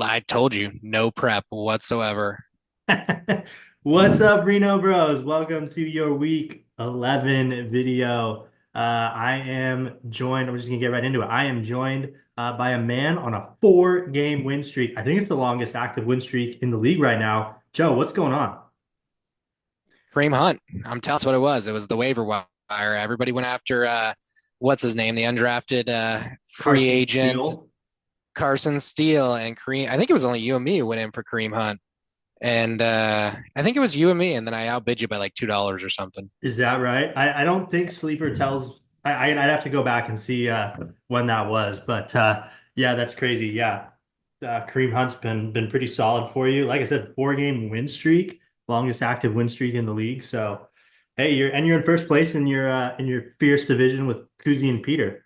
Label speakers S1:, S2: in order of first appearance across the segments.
S1: I told you, no prep whatsoever.
S2: What's up, Reno Bros? Welcome to your week 11 video. I am joined, I'm just gonna get right into it. I am joined by a man on a 4-game win streak. I think it's the longest active win streak in the league right now. Joe, what's going on?
S1: Kareem Hunt. I'm telling you what it was. It was the waiver wire. Everybody went after what's his name, the undrafted free
S2: Carson
S1: agent
S2: Steele.
S1: Carson Steele and Kareem. I think it was only you and me who went in for Kareem Hunt, and I think it was you and me, and then I outbid you by like $2 or something.
S2: Is that right? I don't think Sleeper tells. I'd have to go back and see when that was, but yeah, that's crazy. Yeah, Kareem Hunt's been pretty solid for you. Like I said, 4-game win streak, longest active win streak in the league. So, hey, you're in first place in your fierce division with Kuzi and Peter.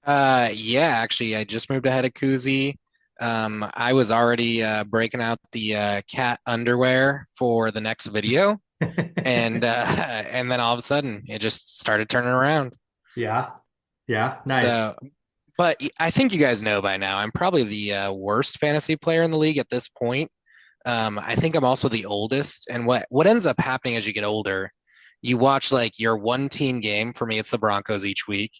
S1: Yeah, actually, I just moved ahead of Kuzi. I was already breaking out the cat underwear for the next video, and and then all of a sudden it just started turning around.
S2: Yeah, yeah, nice.
S1: So, but I think you guys know by now, I'm probably the worst fantasy player in the league at this point. I think I'm also the oldest, and what ends up happening as you get older, you watch like your one team game. For me, it's the Broncos each week,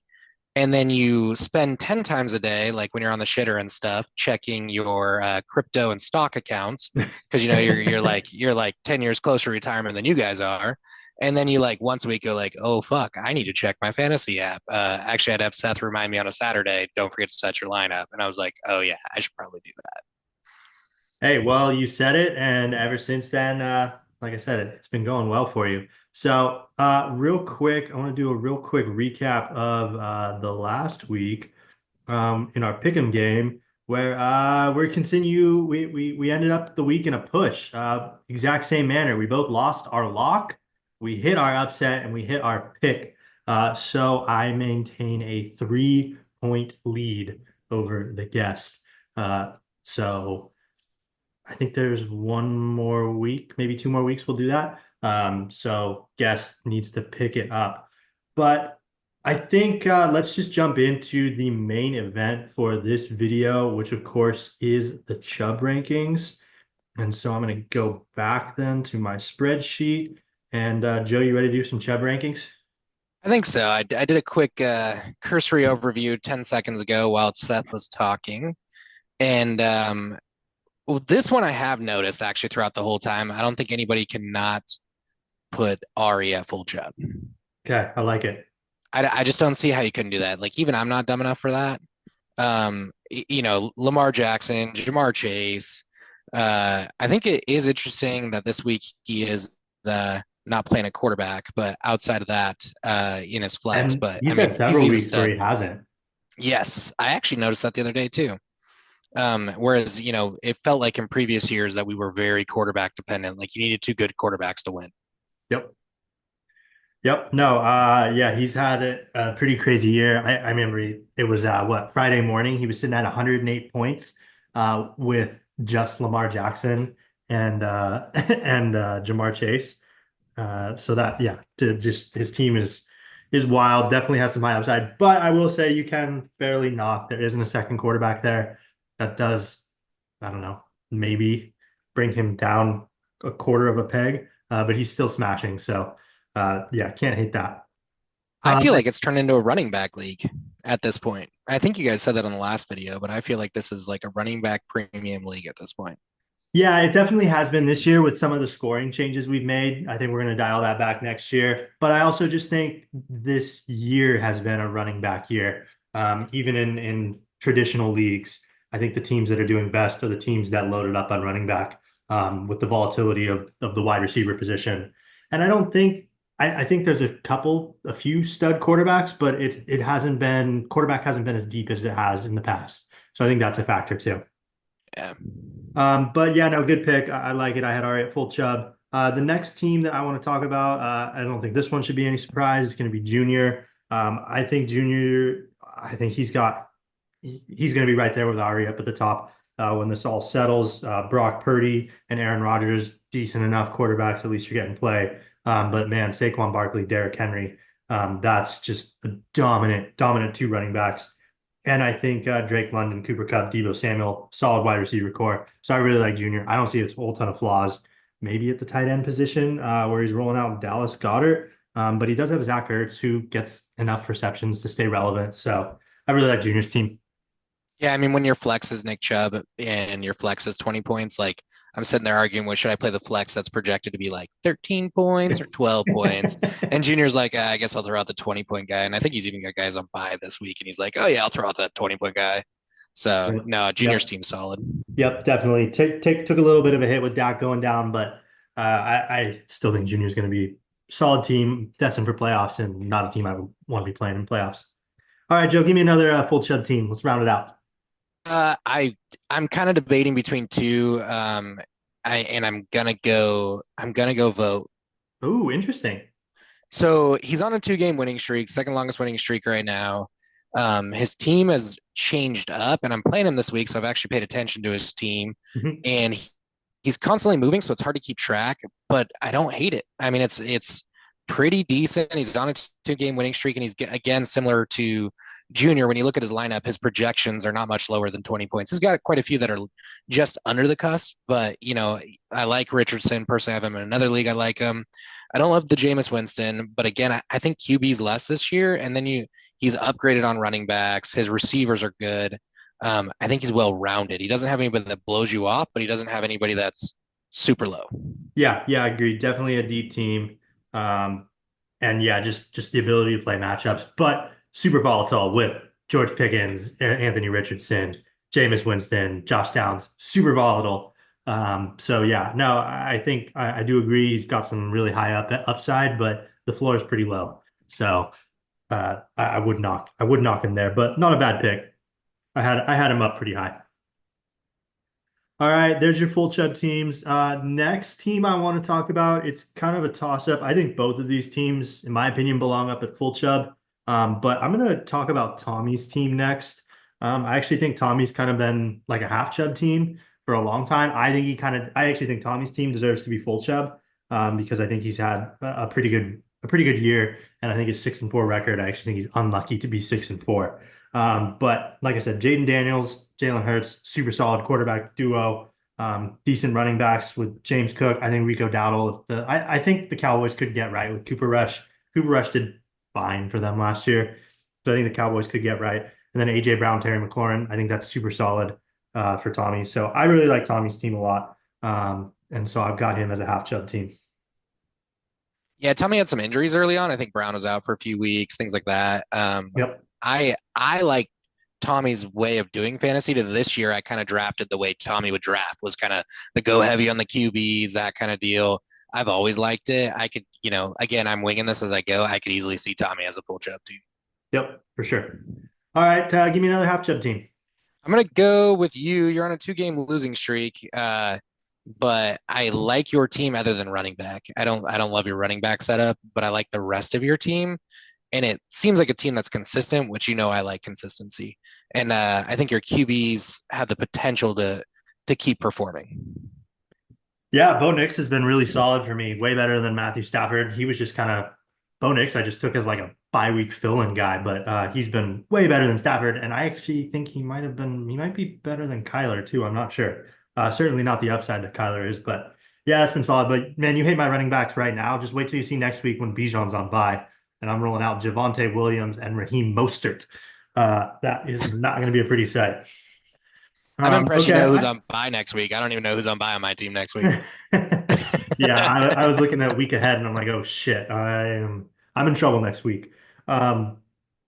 S1: and then you spend 10 times a day, like when you're on the shitter and stuff, checking your crypto and stock accounts because you know you're like 10 years closer to retirement than you guys are. And then you like once a week go like, oh fuck, I need to check my fantasy app. Actually, I'd have Seth remind me on a Saturday, don't forget to set your lineup. And I was like, oh yeah, I should probably do that.
S2: Hey, well, you said it, and ever since then, like I said, it's been going well for you. So, real quick, I want to do a real quick recap of the last week in our pick'em game, where we ended up the week in a push, exact same manner. We both lost our lock, we hit our upset, and we hit our pick. So I maintain a 3-point lead over the guest. So. I think there's one more week, maybe 2 more weeks we'll do that. So guest needs to pick it up. But I think let's just jump into the main event for this video, which of course is the Chubb rankings. And so I'm going to go back then to my spreadsheet. And Joe, you ready to do some Chubb rankings?
S1: I think so. I did a quick cursory overview 10 seconds ago while Seth was talking. And well, this one I have noticed actually throughout the whole time. I don't think anybody cannot put Ari at full Chubb.
S2: Okay, I like it.
S1: I just don't see how you couldn't do that. Like even I'm not dumb enough for that. You know, Lamar Jackson, Jamar Chase. I think it is interesting that this week he is not playing a quarterback, but outside of that, in his flex.
S2: And
S1: But I
S2: he's had
S1: mean,
S2: several
S1: he's a
S2: weeks where
S1: stud.
S2: he hasn't.
S1: Yes, I actually noticed that the other day too. Whereas, you know, it felt like in previous years that we were very quarterback dependent. Like you needed two good quarterbacks to win.
S2: Yep. Yep. No, yeah, he's had a pretty crazy year. I remember it was what, Friday morning, he was sitting at 108 points with just Lamar Jackson and and Jamar Chase. So that yeah, just his team is wild, definitely has some high upside. But I will say you can barely knock there isn't a second quarterback there that does, I don't know, maybe bring him down a quarter of a peg, but he's still smashing. So yeah, can't hate that.
S1: I feel
S2: But
S1: like it's turned into a running back league at this point. I think you guys said that on the last video, but I feel like this is like a running back premium league at this point.
S2: yeah, it definitely has been this year with some of the scoring changes we've made. I think we're going to dial that back next year. But I also just think this year has been a running back year. Even in traditional leagues, I think the teams that are doing best are the teams that loaded up on running back with the volatility of the wide receiver position. And I don't think I think there's a few stud quarterbacks, but it hasn't been quarterback hasn't been as deep as it has in the past. So I think that's a factor too.
S1: Yeah.
S2: But yeah, no, good pick. I like it. I had Ari at full Chubb. The next team that I want to talk about, I don't think this one should be any surprise. It's going to be Junior. I think Junior. I think he's going to be right there with Ari up at the top when this all settles. Brock Purdy and Aaron Rodgers, decent enough quarterbacks. At least you're getting play. But man, Saquon Barkley, Derrick Henry, that's just the dominant two running backs. And I think Drake London, Cooper Kupp, Deebo Samuel, solid wide receiver core. So I really like Junior. I don't see a whole ton of flaws. Maybe at the tight end position where he's rolling out Dallas Goedert. But he does have Zach Ertz, who gets enough receptions to stay relevant. So I really like Junior's team.
S1: Yeah, I mean, when your flex is Nick Chubb and your flex is 20 points, like I'm sitting there arguing, well, should I play the flex that's projected to be like 13 points or 12 points? And Junior's like, I guess I'll throw out the 20-point guy. And I think he's even got guys on bye this week. And he's like, oh, yeah, I'll throw out that 20-point guy. So,
S2: Yep.
S1: no, Junior's
S2: Yep.
S1: team's solid.
S2: Yep, definitely. Took a little bit of a hit with Dak going down, but I still think Junior's going to be a solid team, destined for playoffs, and not a team I would want to be playing in playoffs. All right, Joe, give me another full chub team. Let's round it out.
S1: Uh, I I'm kind of debating between two. I'm gonna go vote.
S2: Ooh, interesting.
S1: So he's on a 2-game winning streak, second longest winning streak right now. His team has changed up, and I'm playing him this week, so I've actually paid attention to his team,
S2: Mhm.
S1: and he's constantly moving, so it's hard to keep track. But I don't hate it. I mean, it's pretty decent. He's on a 2-game winning streak, and he's again similar to Junior. When you look at his lineup, his projections are not much lower than 20 points. He's got quite a few that are just under the cusp, but I like Richardson personally. I have him in another league. I like him. I don't love the Jameis Winston, but again, I think QB's less this year. And then he's upgraded on running backs. His receivers are good. I think he's well rounded. He doesn't have anybody that blows you off, but he doesn't have anybody that's super low.
S2: Yeah, yeah, I agree. Definitely a deep team. Um, and yeah, just the ability to play matchups, but super volatile with George Pickens, Anthony Richardson, Jameis Winston, Josh Downs, super volatile. So yeah, no, I think I do agree. He's got some really high upside, but the floor is pretty low. So I would knock him there, but not a bad pick. I had him up pretty high. All right, there's your full chub teams. Next team I want to talk about, it's kind of a toss-up. I think both of these teams, in my opinion, belong up at full chub. But I'm going to talk about Tommy's team next. I actually think Tommy's kind of been like a half chub team for a long time. I actually think Tommy's team deserves to be full chub because I think he's had a pretty good year, and I think his 6-4 record. I actually think he's unlucky to be 6-4. But like I said, Jaden Daniels, Jalen Hurts, super solid quarterback duo. Decent running backs with James Cook. I think Rico Dowdle. I think the Cowboys could get right with Cooper Rush. Cooper Rush did fine for them last year, so I think the Cowboys could get right. And then AJ Brown, Terry McLaurin. I think that's super solid for Tommy. So I really like Tommy's team a lot, and so I've got him as a half chub team.
S1: Yeah, Tommy had some injuries early on. I think Brown was out for a few weeks, things like that.
S2: Yep.
S1: I like Tommy's way of doing fantasy to this year. I kind of drafted the way Tommy would draft, was kind of the go heavy on the QBs, that kind of deal. I've always liked it. I could, again, I'm winging this as I go. I could easily see Tommy as a full chub team.
S2: Yep, for sure. All right, give me another half chub team.
S1: I'm gonna go with you. You're on a 2-game losing streak, but I like your team other than running back. I don't love your running back setup, but I like the rest of your team, and it seems like a team that's consistent, which I like consistency, and I think your QBs have the potential to keep performing.
S2: Yeah, Bo Nix has been really solid for me, way better than Matthew Stafford. He was just kind of Bo Nix, I just took as like a bye-week fill-in guy, but he's been way better than Stafford, and I actually think he might be better than Kyler too. I'm not sure. Certainly not the upside that Kyler is, but yeah, it's been solid. But man, you hate my running backs right now. Just wait till you see next week when Bijan's on bye, and I'm rolling out Javonte Williams and Raheem Mostert. That is not going to be a pretty sight.
S1: I'm impressed you
S2: Okay,
S1: know who's on bye next week. I don't even know who's on bye on my team next week.
S2: Yeah, I was looking at week ahead and I'm like, oh shit, I'm in trouble next week. Um,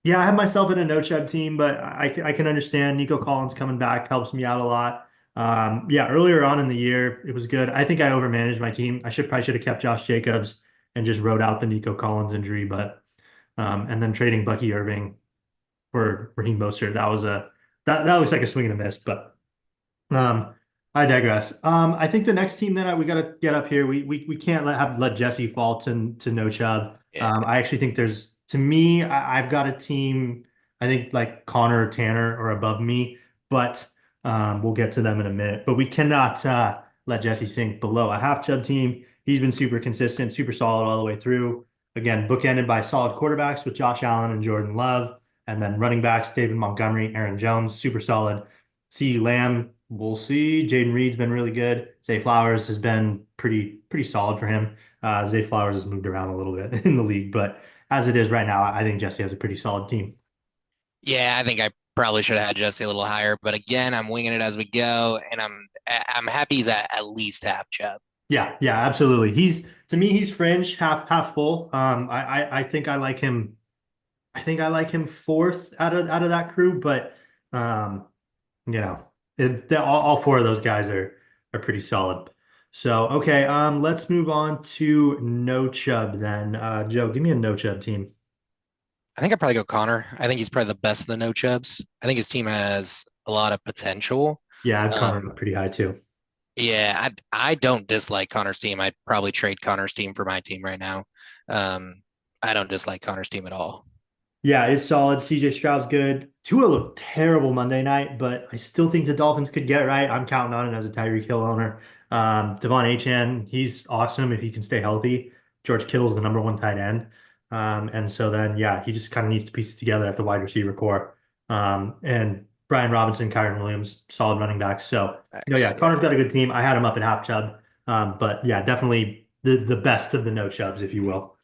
S2: yeah, I have myself in a no chub team, but I can understand Nico Collins coming back helps me out a lot. Yeah, earlier on in the year, it was good. I think I overmanaged my team. Probably should have kept Josh Jacobs and just rode out the Nico Collins injury, but and then trading Bucky Irving for Raheem Mostert, that looks like a swing and a miss, but um, I digress. I think the next team that we got to get up here, we can't let Jesse fall to no Chubb.
S1: Yeah.
S2: I actually think to me, I've got a team. I think like Connor or Tanner or above me, but we'll get to them in a minute. But we cannot let Jesse sink below a half Chubb team. He's been super consistent, super solid all the way through. Again, bookended by solid quarterbacks with Josh Allen and Jordan Love. And then running backs, David Montgomery, Aaron Jones, super solid. CeeDee Lamb, we'll see. Jaden Reed's been really good. Zay Flowers has been pretty solid for him. Zay Flowers has moved around a little bit in the league, but as it is right now, I think Jesse has a pretty solid team.
S1: Yeah, I think I probably should have had Jesse a little higher, but again, I'm winging it as we go, and I'm happy he's at least half Chubb.
S2: Yeah, yeah, absolutely. He's to me, he's fringe, half full. I think I like him. I think I like him fourth out of that crew, but um, you know, all four of those guys are pretty solid. So okay, let's move on to no Chubb then. Joe, give me a no Chubb team.
S1: I think I'd probably go Connor. I think he's probably the best of the no Chubs. I think his team has a lot of potential.
S2: Yeah, I've Connor
S1: Um,
S2: up pretty high too.
S1: yeah, I don't dislike Connor's team. I'd probably trade Connor's team for my team right now. Um, I don't dislike Connor's team at all.
S2: Yeah, it's solid. CJ Stroud's good. Tua looked terrible Monday night, but I still think the Dolphins could get right. I'm counting on it as a Tyreek Hill owner. Devon Achane, he's awesome if he can stay healthy. George Kittle's the number one tight end. And so then, yeah, he just kind of needs to piece it together at the wide receiver core. And Brian Robinson, Kyron Williams, solid running backs. So, yeah,
S1: Facts.
S2: Connor's got
S1: Yeah.
S2: a good team. I had him up at half chub. But yeah, definitely the best of the no chubs, if you will.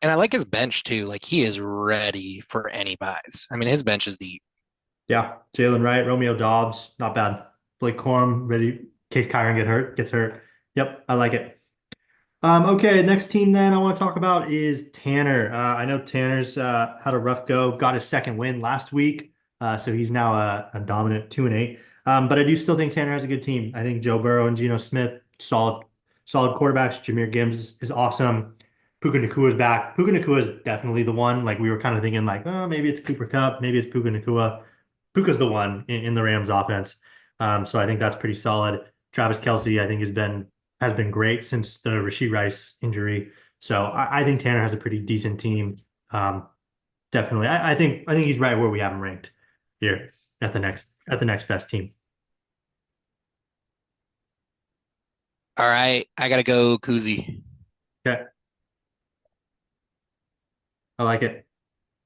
S1: And I like his bench too. Like he is ready for any buys. I mean, his bench is deep.
S2: Yeah, Jalen Wright, Romeo Dobbs, not bad. Blake Corum, ready in case Kyron gets hurt. Yep, I like it. Okay, next team then I want to talk about is Tanner. I know Tanner's had a rough go, got his second win last week, so he's now a dominant 2-8. But I do still think Tanner has a good team. I think Joe Burrow and Geno Smith, solid quarterbacks. Jameer Gibbs is awesome. Puka Nakua's back. Puka Nakua is definitely the one. Like we were kind of thinking, like, oh, maybe it's Cooper Kupp, maybe it's Puka Nakua. Puka's the one in the Rams offense. So I think that's pretty solid. Travis Kelce, I think, has been great since the Rashee Rice injury. So I think Tanner has a pretty decent team. Um, definitely. I think he's right where we have him ranked here at the next best team.
S1: All right, I gotta go Kuzi.
S2: Okay. I like it.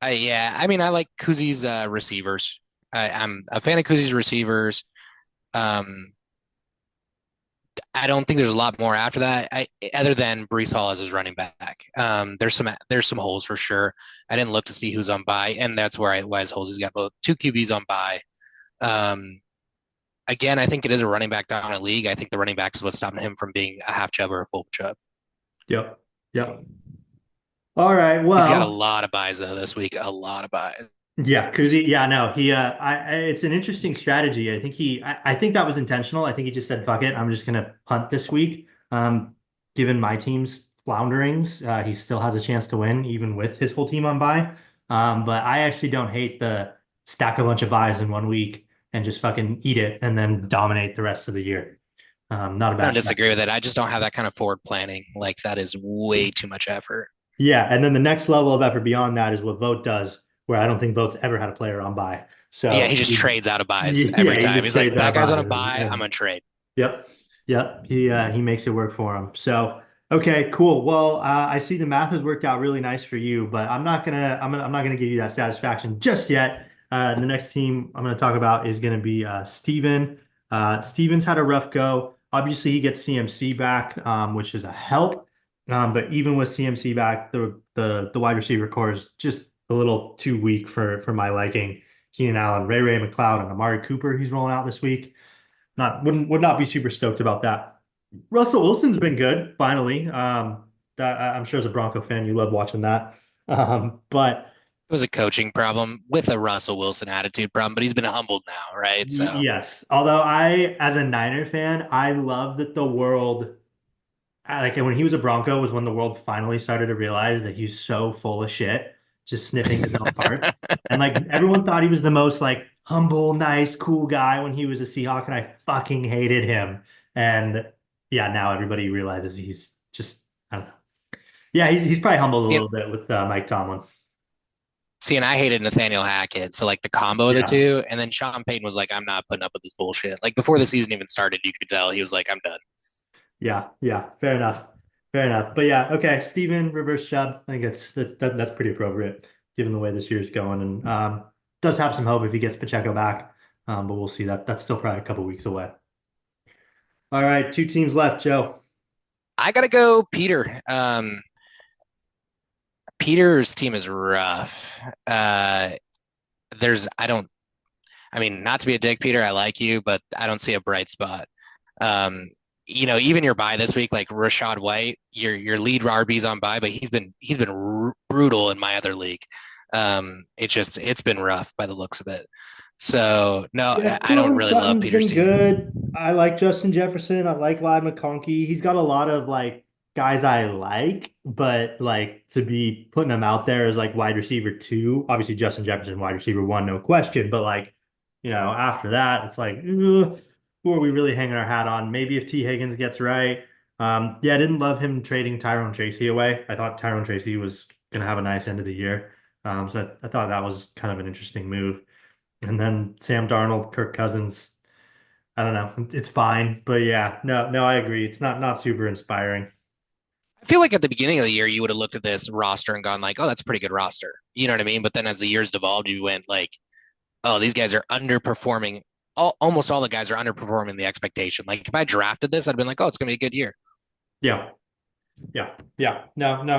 S1: Yeah, I mean, I like Kuzi's receivers. I'm a fan of Kuzi's receivers. Um, I don't think there's a lot more after that, other than Brees Hall as his running back. There's some holes for sure. I didn't look to see who's on bye, and that's why his holes. He's got both two QBs on bye. Um, again, I think it is a running back dominant league. I think the running back is what's stopping him from being a half chub or a full chub.
S2: Yep. Yep. All right.
S1: He's got a
S2: Well,
S1: lot of buys though this week. A lot of buys.
S2: yeah, Kuzi. Yeah, no, it's an interesting strategy. I think that was intentional. I think he just said, "Fuck it, I'm just gonna punt this week." Given my team's flounderings, he still has a chance to win, even with his whole team on bye. But I actually don't hate the stack a bunch of buys in one week and just fucking eat it and then dominate the rest of the year. Not a
S1: I don't
S2: bad
S1: disagree with
S2: strategy.
S1: it. I just don't have that kind of forward planning. Like that is way too much effort.
S2: Yeah, and then the next level of effort beyond that is what Vote does, where I don't think Vote's ever had a player on bye.
S1: Yeah,
S2: So
S1: he just trades out of buys
S2: yeah,
S1: every
S2: he
S1: time.
S2: just
S1: He's like,
S2: trades
S1: that
S2: out
S1: guy's on a
S2: buys
S1: buy. I'm
S2: and
S1: gonna trade.
S2: yep, yep. He makes it work for him. So okay, cool. Well, I see the math has worked out really nice for you, but I'm not gonna give you that satisfaction just yet. The next team I'm gonna talk about is gonna be Steven. Steven's had a rough go. Obviously, he gets CMC back, which is a help. But even with CMC back, the wide receiver core is just a little too weak for my liking. Keenan Allen, Ray McLeod, and Amari Cooper he's rolling out this week. Would not be super stoked about that. Russell Wilson's been good, finally. I'm sure as a Bronco fan, you love watching that. But
S1: It was a coaching problem with a Russell Wilson attitude problem, but he's been humbled now, right? So
S2: yes, although as a Niner fan, I love that the world, like when he was a Bronco, was when the world finally started to realize that he's so full of shit, just sniffing his own farts. And like everyone thought he was the most like humble, nice, cool guy when he was a Seahawk, and I fucking hated him. And yeah, now everybody realizes he's just, I don't know. Yeah, he's probably humbled a
S1: see,
S2: little bit with Mike Tomlin.
S1: and I hated Nathaniel Hackett. So like the combo of the
S2: Yeah,
S1: two, and then Sean Payton was like, I'm not putting up with this bullshit. Like before the season even started, you could tell he was like, I'm done.
S2: yeah, fair enough, fair enough. But yeah, okay, Steven reverse job. I think that's pretty appropriate given the way this year's going. And does have some hope if he gets Pacheco back. But we'll see that. That's still probably a couple weeks away. All right, two teams left, Joe.
S1: I gotta go, Peter. Peter's team is rough. There's I don't I mean, not to be a dick, Peter, I like you, but I don't see a bright spot. Um, even your buy this week, like Rashad White, your lead RB's on buy, but he's been brutal in my other league. It's been rough by the looks of it. So no,
S2: Yeah,
S1: I don't
S2: Cortland
S1: really love
S2: Sutton's
S1: Peter's
S2: been
S1: team.
S2: good. I like Justin Jefferson. I like Ladd McConkey. He's got a lot of like guys I like, but like to be putting them out there as like wide receiver two. Obviously, Justin Jefferson, wide receiver one, no question. But like, after that, it's like, ugh, who are we really hanging our hat on? Maybe if T. Higgins gets right. Yeah, I didn't love him trading Tyrone Tracy away. I thought Tyrone Tracy was gonna have a nice end of the year. So I thought that was kind of an interesting move. And then Sam Darnold, Kirk Cousins. I don't know. It's fine, but yeah, no, no, I agree. It's not super inspiring.
S1: I feel like at the beginning of the year, you would have looked at this roster and gone like, "Oh, that's a pretty good roster." You know what I mean? But then as the years devolved, you went like, "Oh, these guys are underperforming. Almost all the guys are underperforming the expectation." Like if I drafted this, I'd been like, "Oh, it's gonna be a good year."
S2: Yeah, yeah, yeah. No, no,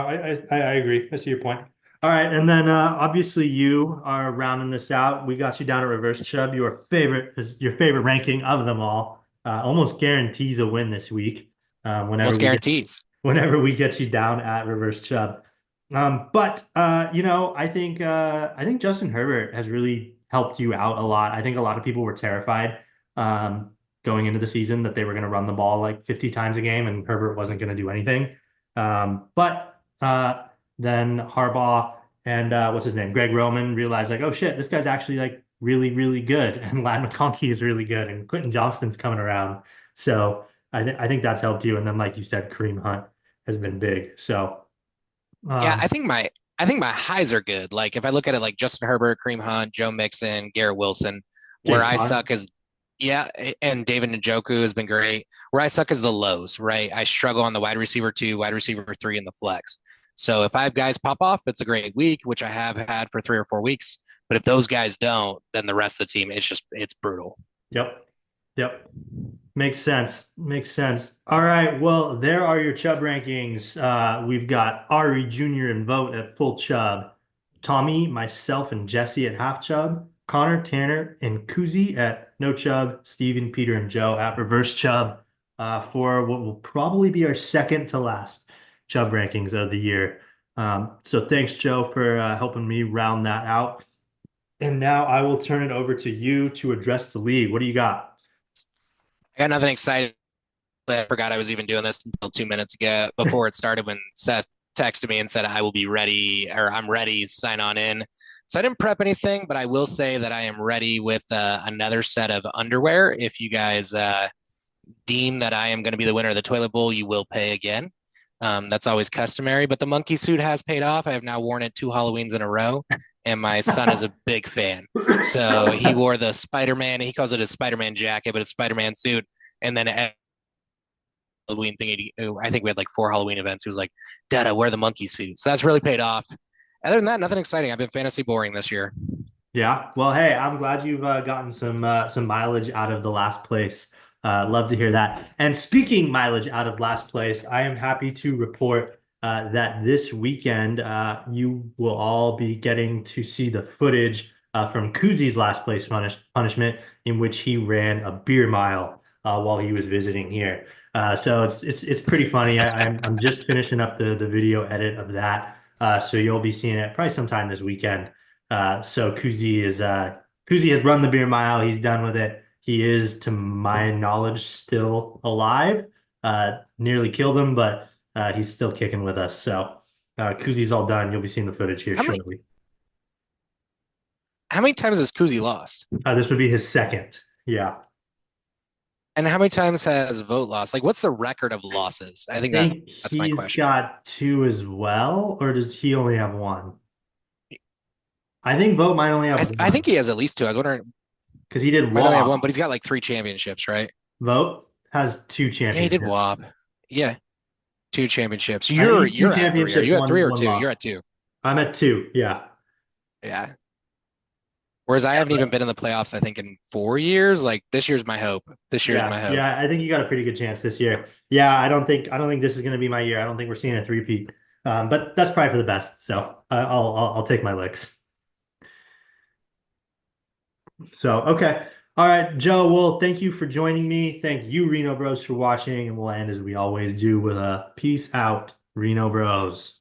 S2: I agree. I see your point. All right, and then obviously you are rounding this out. We got you down at Reverse Chubb. Your favorite ranking of them all. Almost guarantees a win this week. Whenever
S1: Almost
S2: we get
S1: guarantees.
S2: whenever we get you down at Reverse Chubb. But I think Justin Herbert has really helped you out a lot. I think a lot of people were terrified um, going into the season that they were going to run the ball like 50 times a game and Herbert wasn't going to do anything. But then Harbaugh and what's his name, Greg Roman realized like, oh shit, this guy's actually like really, really good, and Ladd McConkey is really good, and Quentin Johnston's coming around. So I think that's helped you. And then, like you said, Kareem Hunt has been big. So,
S1: Yeah,
S2: um,
S1: I think my highs are good. Like if I look at it like Justin Herbert, Kareem Hunt, Joe Mixon, Garrett Wilson, where
S2: James
S1: I
S2: Conner.
S1: suck is yeah, and David Njoku has been great. Where I suck is the lows, right? I struggle on the wide receiver two, wide receiver three, and the flex. So if I have guys pop off, it's a great week, which I have had for 3 or 4 weeks. But if those guys don't, then the rest of the team, it's brutal.
S2: Yep. Yep. Makes sense. Makes sense. All right. Well, there are your Chubb rankings. We've got Ari Jr. and Vote at full Chubb, Tommy, myself, and Jesse at half Chubb, Connor, Tanner, and Kuzi at no Chubb, Steven, Peter, and Joe at reverse Chubb for what will probably be our second to last Chubb rankings of the year. So thanks, Joe, for helping me round that out. And now I will turn it over to you to address the league. What do you got?
S1: I got nothing exciting. I forgot I was even doing this until 2 minutes ago before it started when Seth texted me and said I will be ready or I'm ready, sign on in. So I didn't prep anything, but I will say that I am ready with another set of underwear. If you guys deem that I am going to be the winner of the toilet bowl, you will pay again. That's always customary, but the monkey suit has paid off. I have now worn it 2 Halloweens in a row, and my son is a big fan. So he wore the Spider-Man. He calls it a Spider-Man jacket, but it's Spider-Man suit. And then Halloween thing. I think we had like 4 Halloween events. He was like, "Dad, I wear the monkey suit." So that's really paid off. Other than that, nothing exciting. I've been fantasy boring this year.
S2: Yeah. Well, hey, I'm glad you've gotten some mileage out of the last place. Love to hear that. And speaking mileage out of last place, I am happy to report that this weekend you will all be getting to see the footage from Kuzi's last place punishment, in which he ran a beer mile while he was visiting here. So it's pretty funny. I'm just finishing up the video edit of that, so you'll be seeing it probably sometime this weekend. So Kuzi has run the beer mile. He's done with it. He is, to my knowledge, still alive. Nearly killed him, but he's still kicking with us. So Kuzi's all done. You'll be seeing the footage here
S1: How many
S2: shortly.
S1: how many times has Kuzi lost?
S2: This would be his second. Yeah.
S1: And how many times has Vote lost? Like, what's the record of losses? I
S2: I
S1: think
S2: think
S1: that's my
S2: he's
S1: question.
S2: got two as well, or does he only have one? I think Vote might only have
S1: I
S2: one
S1: think he has at least two. I was wondering,
S2: because he did
S1: might only have
S2: WAP.
S1: one, but he's got like 3 championships, right?
S2: Vote has two
S1: Yeah, he did
S2: championships.
S1: WOP. Yeah, 2 championships.
S2: I think
S1: You're
S2: he's two
S1: you're at three. Are
S2: championships,
S1: you at three or
S2: one
S1: two?
S2: loss.
S1: You're at two.
S2: I'm at two. Yeah.
S1: Yeah. Whereas I
S2: Yeah,
S1: haven't even been in the playoffs, I think, in 4 years. Like this year's my hope. This year's my hope.
S2: I think you got a pretty good chance this year. Yeah, I don't think this is going to be my year. I don't think we're seeing a three-peat. But that's probably for the best. So I'll take my licks. So okay. All right, Joe. Well, thank you for joining me. Thank you, Reno Bros, for watching. And we'll end as we always do with a peace out, Reno Bros.